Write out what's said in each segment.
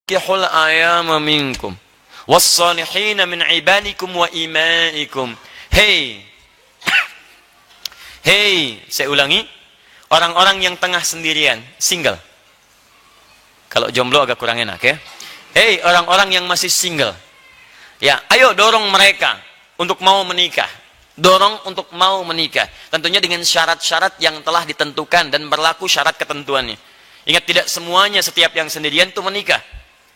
kihul ayama minkum was-salihina min ibadikum wa imaikum. Hei, saya ulangi, orang-orang yang tengah sendirian, single. Kalau jomblo agak kurang enak ya. Hei, orang-orang yang masih single. Ya, ayo dorong mereka untuk mau menikah. Dorong untuk mau menikah. Tentunya dengan syarat-syarat yang telah ditentukan dan berlaku syarat ketentuannya. Ingat, tidak semuanya setiap yang sendirian itu menikah.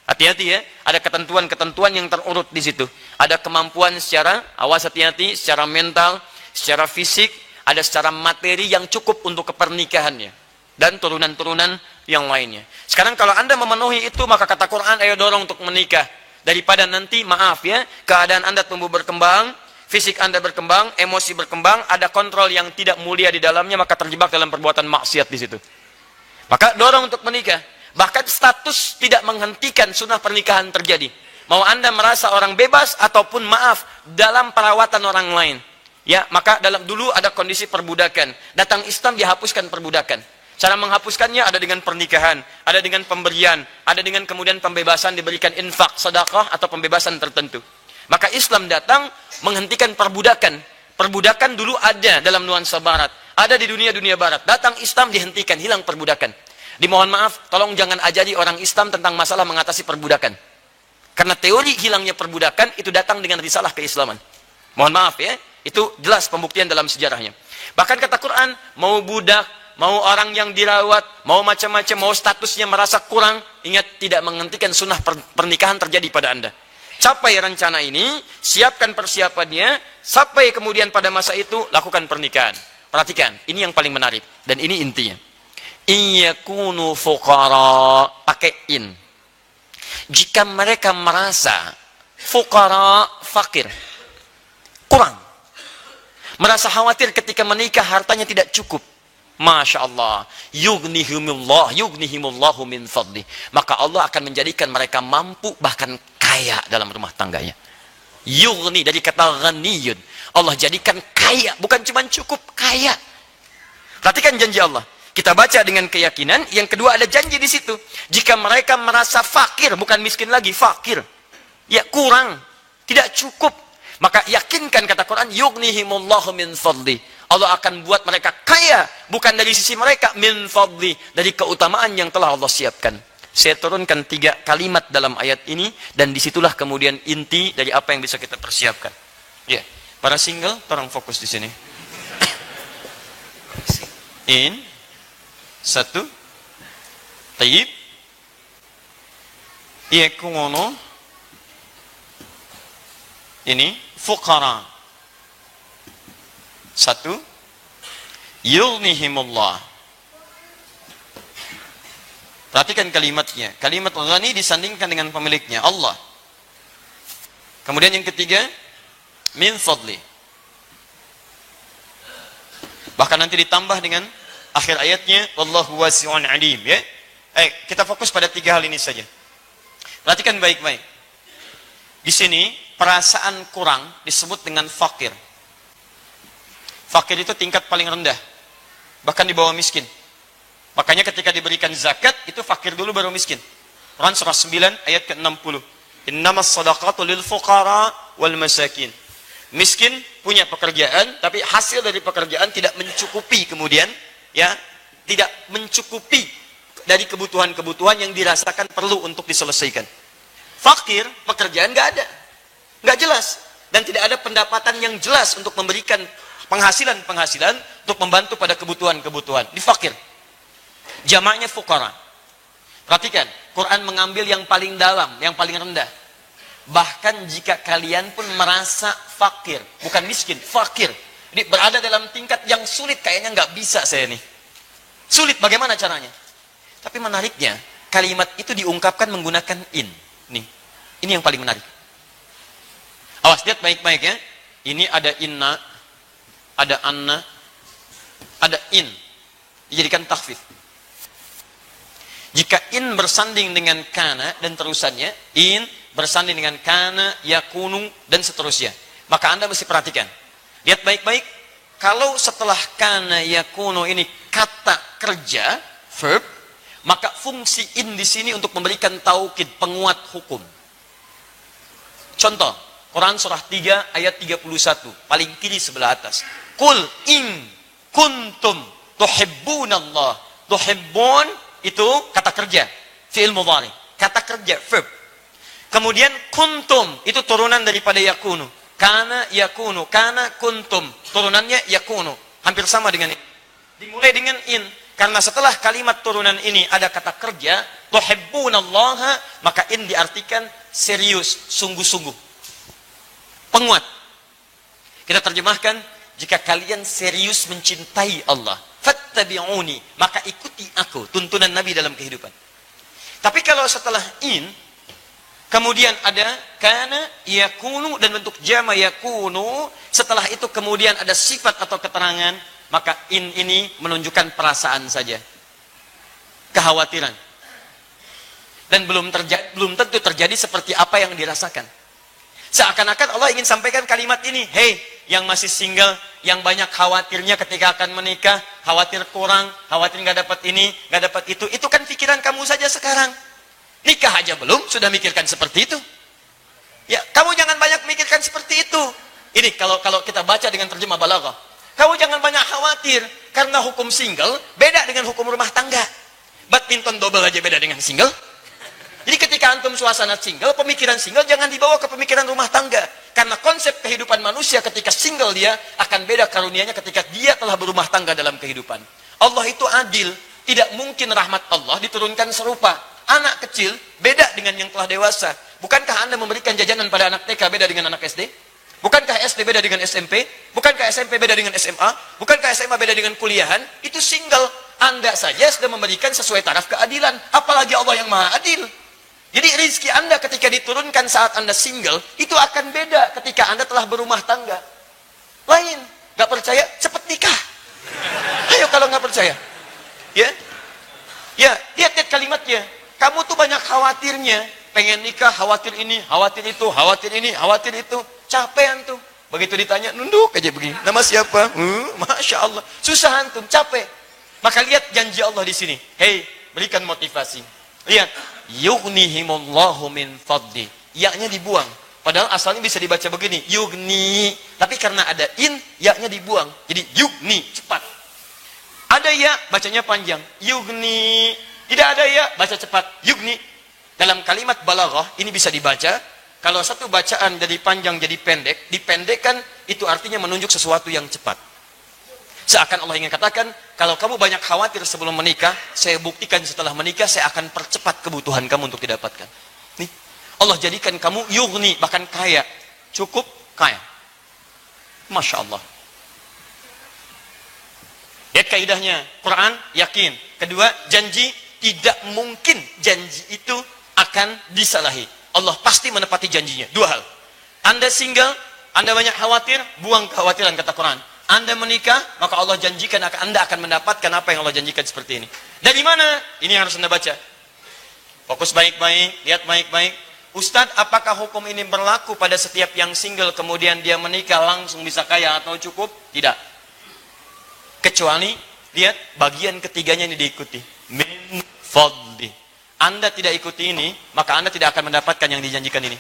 Hati-hati ya, ada ketentuan-ketentuan yang terurut di situ. Ada kemampuan secara, awas hati-hati, secara mental, secara fisik, ada secara materi yang cukup untuk kepernikahannya. Dan turunan-turunan yang lainnya. Sekarang kalau Anda memenuhi itu, maka kata Quran, ayo dorong untuk menikah. Daripada nanti, maaf ya, keadaan Anda tumbuh berkembang, fisik Anda berkembang, emosi berkembang, ada kontrol yang tidak mulia di dalamnya, maka terjebak dalam perbuatan maksiat di situ. Maka dorong untuk menikah. Bahkan status tidak menghentikan sunnah pernikahan terjadi. Mau Anda merasa orang bebas ataupun maaf dalam perawatan orang lain. Ya, maka dulu ada kondisi perbudakan. Datang Islam dihapuskan perbudakan. Cara menghapuskannya ada dengan pernikahan, ada dengan pemberian, ada dengan kemudian pembebasan, diberikan infak, sedekah atau pembebasan tertentu. Maka Islam datang menghentikan perbudakan. Perbudakan dulu ada dalam nuansa barat, ada di dunia barat. Datang Islam dihentikan, hilang perbudakan. Dimohon maaf, tolong jangan ajari orang Islam tentang masalah mengatasi perbudakan. Karena teori hilangnya perbudakan itu datang dengan risalah keislaman. Mohon maaf ya, itu jelas pembuktian dalam sejarahnya. Bahkan kata Quran, mau budak, mau orang yang dirawat, mau macam-macam, mau statusnya merasa kurang, ingat tidak menghentikan sunnah pernikahan terjadi pada Anda. Capai rencana ini, siapkan persiapannya, sampai kemudian pada masa itu, lakukan pernikahan. Perhatikan, ini yang paling menarik, dan ini intinya. Iyakunu fuqara, pakai in. Jika mereka merasa fuqara, fakir, kurang, merasa khawatir ketika menikah hartanya tidak cukup, Masya Allah, yughnihimullahu min fadli. Maka Allah akan menjadikan mereka mampu, bahkan kaya dalam rumah tangganya. Yughni dari kata ghaniyun. Allah jadikan kaya, bukan cuma cukup, kaya. Perhatikan janji Allah. Kita baca dengan keyakinan. Yang kedua ada janji di situ. Jika mereka merasa fakir, bukan miskin lagi, fakir. Ya kurang, tidak cukup. Maka yakinkan kata Quran, yughnihimullahu min fadli. Allah akan buat mereka kaya, bukan dari sisi mereka, min fadli, dari keutamaan yang telah Allah siapkan. Saya turunkan 3 kalimat dalam ayat ini, dan disitulah kemudian inti dari apa yang bisa kita persiapkan. Ya, para single, tolong fokus di sini. In, 1, tayyib, yakunu, ini, fuqara. 1, yughnihimullah. Perhatikan kalimatnya. Kalimat ghani disandingkan dengan pemiliknya, Allah. Kemudian yang ketiga, min fadli. Bahkan nanti ditambah dengan akhir ayatnya, wallahu wasi'un alim, ya. Kita fokus pada 3 hal ini saja. Perhatikan baik-baik. Di sini perasaan kurang disebut dengan fakir. Fakir itu tingkat paling rendah, bahkan di bawah miskin. Makanya ketika diberikan zakat, itu fakir dulu baru miskin. Quran surah 9 ayat ke-60. Innamas sadaqatu lil fuqara wal masakin. Miskin punya pekerjaan, tapi hasil dari pekerjaan tidak mencukupi kemudian, ya, tidak mencukupi dari kebutuhan-kebutuhan yang dirasakan perlu untuk diselesaikan. Fakir, pekerjaan nggak ada, nggak jelas, dan tidak ada pendapatan yang jelas untuk memberikan penghasilan untuk membantu pada kebutuhan-kebutuhan. Di fakir. Jamaknya fuqara. Perhatikan, Quran mengambil yang paling dalam, yang paling rendah. Bahkan jika kalian pun merasa fakir, bukan miskin, fakir. Jadi berada dalam tingkat yang sulit, kayaknya nggak bisa saya nih. Sulit, bagaimana caranya? Tapi menariknya, kalimat itu diungkapkan menggunakan in. Nih, ini yang paling menarik. Awas, lihat baik-baik ya. Ini ada inna, ada anna, ada in. Dijadikan takhfif. Jika in bersanding dengan kana dan terusannya, in bersanding dengan kana, yakunu, dan seterusnya. Maka Anda mesti perhatikan. Lihat baik-baik. Kalau setelah kana, yakunu ini kata kerja, verb, Maka fungsi in di sini untuk memberikan taukid, penguat hukum. Contoh, Quran surah 3 ayat 31, paling kiri sebelah atas. Qul in kuntum tuhibbunallah. Tuhibbun itu kata kerja, fi'il mudhari. Kata kerja, verb. Kemudian kuntum itu turunan daripada yakunu. Kana yakunu, kana kuntum. Turunannya yakunu. Hampir sama dengan ini. Dimulai dengan in. Karena setelah kalimat turunan ini ada kata kerja, tuhibbunallaha, maka in diartikan serius, sungguh-sungguh. Penguat. Kita terjemahkan, jika kalian serius mencintai Allah, fattabi'uni, maka ikuti aku, tuntunan Nabi dalam kehidupan. Tapi kalau setelah in, kemudian ada kana, yakunu, dan bentuk jama yakunu, setelah itu kemudian ada sifat atau keterangan, maka in ini menunjukkan perasaan saja. Kekhawatiran. Dan belum tentu terjadi seperti apa yang dirasakan. Seakan-akan Allah ingin sampaikan kalimat ini, hei, yang masih single, yang banyak khawatirnya ketika akan menikah, khawatir kurang, khawatir nggak dapat ini, nggak dapat itu kan pikiran kamu saja sekarang. Nikah aja belum, sudah mikirkan seperti itu. Ya, kamu jangan banyak mikirkan seperti itu. Ini kalau kita baca dengan terjemah balaghah. Kamu jangan banyak khawatir, karena hukum single beda dengan hukum rumah tangga. Badminton double aja beda dengan single. Jadi ketika antum suasana single, pemikiran single jangan dibawa ke pemikiran rumah tangga. Karena konsep kehidupan manusia ketika single dia akan beda karunianya ketika dia telah berumah tangga dalam kehidupan. Allah itu adil. Tidak mungkin rahmat Allah diturunkan serupa. Anak kecil beda dengan yang telah dewasa. Bukankah Anda memberikan jajanan pada anak TK beda dengan anak SD? Bukankah SD beda dengan SMP? Bukankah SMP beda dengan SMA? Bukankah SMA beda dengan kuliahan? Itu single. Anda saja sudah memberikan sesuai taraf keadilan. Apalagi Allah yang maha adil. Jadi rezeki Anda ketika diturunkan saat Anda single, itu akan beda ketika Anda telah berumah tangga. Lain. Gak percaya? Cepat nikah. Ayo kalau gak percaya. Ya, lihat kalimatnya. Kamu tuh banyak khawatirnya. Pengen nikah, khawatir ini, khawatir itu, khawatir ini, khawatir itu. Capek antum. Begitu ditanya, nunduk aja begini. Nama siapa? Masya Allah. Susah antum, capek. Maka lihat janji Allah di sini. Hei, berikan motivasi. Lihat, yughnihimullahu min fadli. Ya-nya dibuang. Padahal asalnya bisa dibaca begini, yugni. Tapi karena ada in, ya-nya dibuang. Jadi yugni, cepat. Ada ya, bacanya panjang. Yugni. Tidak ada ya, baca cepat. Yugni. Dalam kalimat balaghah, ini bisa dibaca. Kalau satu bacaan dari panjang jadi pendek, dipendekkan, itu artinya menunjuk sesuatu yang cepat. Seakan Allah ingin katakan, kalau kamu banyak khawatir sebelum menikah, saya buktikan setelah menikah, saya akan percepat kebutuhan kamu untuk didapatkan. Nih, Allah jadikan kamu yughni, bahkan kaya. Cukup kaya. Masya Allah. Lihat kaidahnya. Quran, yakin. Kedua, janji, tidak mungkin janji itu akan disalahi. Allah pasti menepati janjinya. Dua hal. Anda single, Anda banyak khawatir, buang kekhawatiran, kata Quran. Anda menikah, maka Allah janjikan Anda akan mendapatkan apa yang Allah janjikan seperti ini. Dari mana? Ini yang harus Anda baca. Fokus baik-baik, lihat baik-baik. Ustadz, apakah hukum ini berlaku pada setiap yang single kemudian dia menikah langsung bisa kaya atau cukup? Tidak. Kecuali, lihat bagian ketiganya ini diikuti. Min fadli. Anda tidak ikuti ini, maka Anda tidak akan mendapatkan yang dijanjikan ini.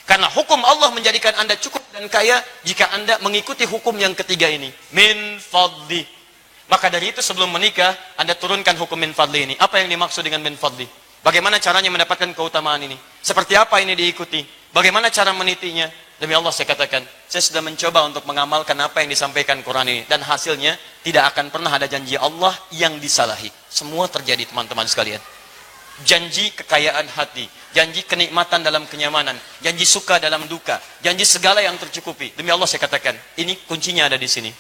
Karena hukum Allah menjadikan Anda cukup dan kaya jika Anda mengikuti hukum yang ketiga ini. Min fadli. Maka dari itu sebelum menikah, Anda turunkan hukum min fadli ini. Apa yang dimaksud dengan min fadli? Bagaimana caranya mendapatkan keutamaan ini? Seperti apa ini diikuti? Bagaimana cara menitinya? Demi Allah saya katakan, saya sudah mencoba untuk mengamalkan apa yang disampaikan Quran ini. Dan hasilnya tidak akan pernah ada janji Allah yang disalahi. Semua terjadi teman-teman sekalian. Janji kekayaan hati, janji kenikmatan dalam kenyamanan, janji suka dalam duka, janji segala yang tercukupi. Demi Allah saya katakan, ini kuncinya ada di sini.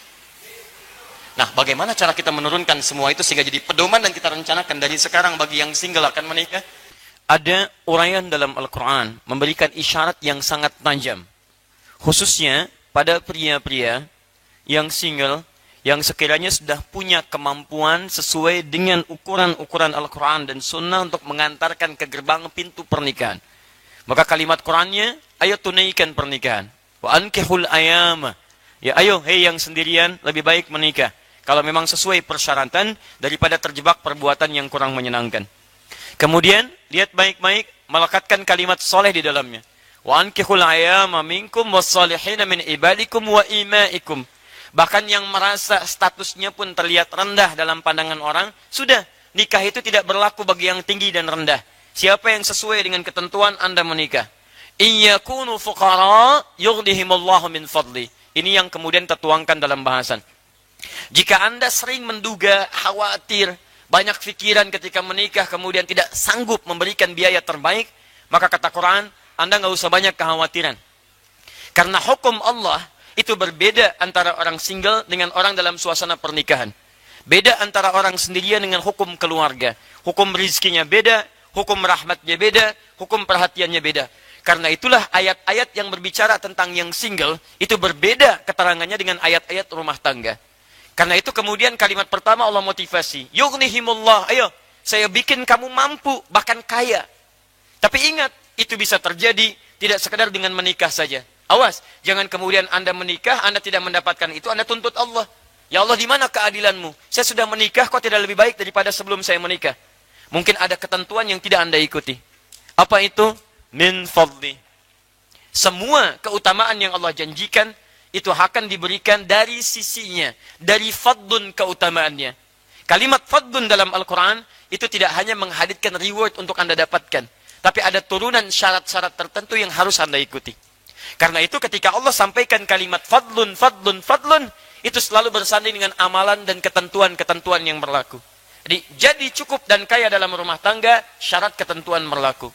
Nah, bagaimana cara kita menurunkan semua itu sehingga jadi pedoman dan kita rencanakan dari sekarang bagi yang single akan menikah? Ada uraian dalam Al-Quran memberikan isyarat yang sangat tajam, khususnya pada pria-pria yang single, yang sekiranya sudah punya kemampuan sesuai dengan ukuran-ukuran Al-Quran dan Sunnah untuk mengantarkan ke gerbang pintu pernikahan. Maka kalimat Qurannya, ayo tunaikan pernikahan. Wa ankihul ayama. Ya ayo, hei yang sendirian, lebih baik menikah. kalau memang sesuai persyaratan daripada terjebak perbuatan yang kurang menyenangkan. Kemudian lihat baik-baik, melekatkan kalimat soleh di dalamnya. Wa ankihul ayama minkum wassalihina min ibadikum wa imaikum. Bahkan yang merasa statusnya pun terlihat rendah dalam pandangan orang, sudah, nikah itu tidak berlaku bagi yang tinggi dan rendah. Siapa yang sesuai dengan ketentuan Anda menikah. Iyakunu fuqara yughnihimullahu min fadli. Ini yang kemudian tertuangkan dalam bahasan. Jika Anda sering menduga, khawatir, banyak pikiran ketika menikah, kemudian tidak sanggup memberikan biaya terbaik, maka kata Quran, Anda nggak usah banyak kekhawatiran. Karena hukum Allah itu berbeda antara orang single dengan orang dalam suasana pernikahan. Beda antara orang sendirian dengan hukum keluarga. Hukum rizkinya beda, hukum rahmatnya beda, hukum perhatiannya beda. Karena itulah ayat-ayat yang berbicara tentang yang single itu berbeda keterangannya dengan ayat-ayat rumah tangga. Karena itu kemudian kalimat pertama Allah motivasi. Yughnihimullah, ayo saya bikin kamu mampu, bahkan kaya. Tapi ingat, itu bisa terjadi tidak sekedar dengan menikah saja. Awas, jangan kemudian Anda menikah, Anda tidak mendapatkan itu, Anda tuntut Allah. Ya Allah, di mana keadilanmu? Saya sudah menikah, kok tidak lebih baik daripada sebelum saya menikah? Mungkin ada ketentuan yang tidak Anda ikuti. Apa itu? Min fadli. Semua keutamaan yang Allah janjikan, itu akan diberikan dari sisinya. Dari fadlun keutamaannya. Kalimat fadlun dalam Al-Quran, itu tidak hanya menghadirkan reward untuk Anda dapatkan. Tapi ada turunan syarat-syarat tertentu yang harus Anda ikuti. Karena itu ketika Allah sampaikan kalimat fadlun, fadlun, fadlun, itu selalu bersanding dengan amalan dan ketentuan-ketentuan yang berlaku. Jadi cukup dan kaya dalam rumah tangga, syarat ketentuan berlaku.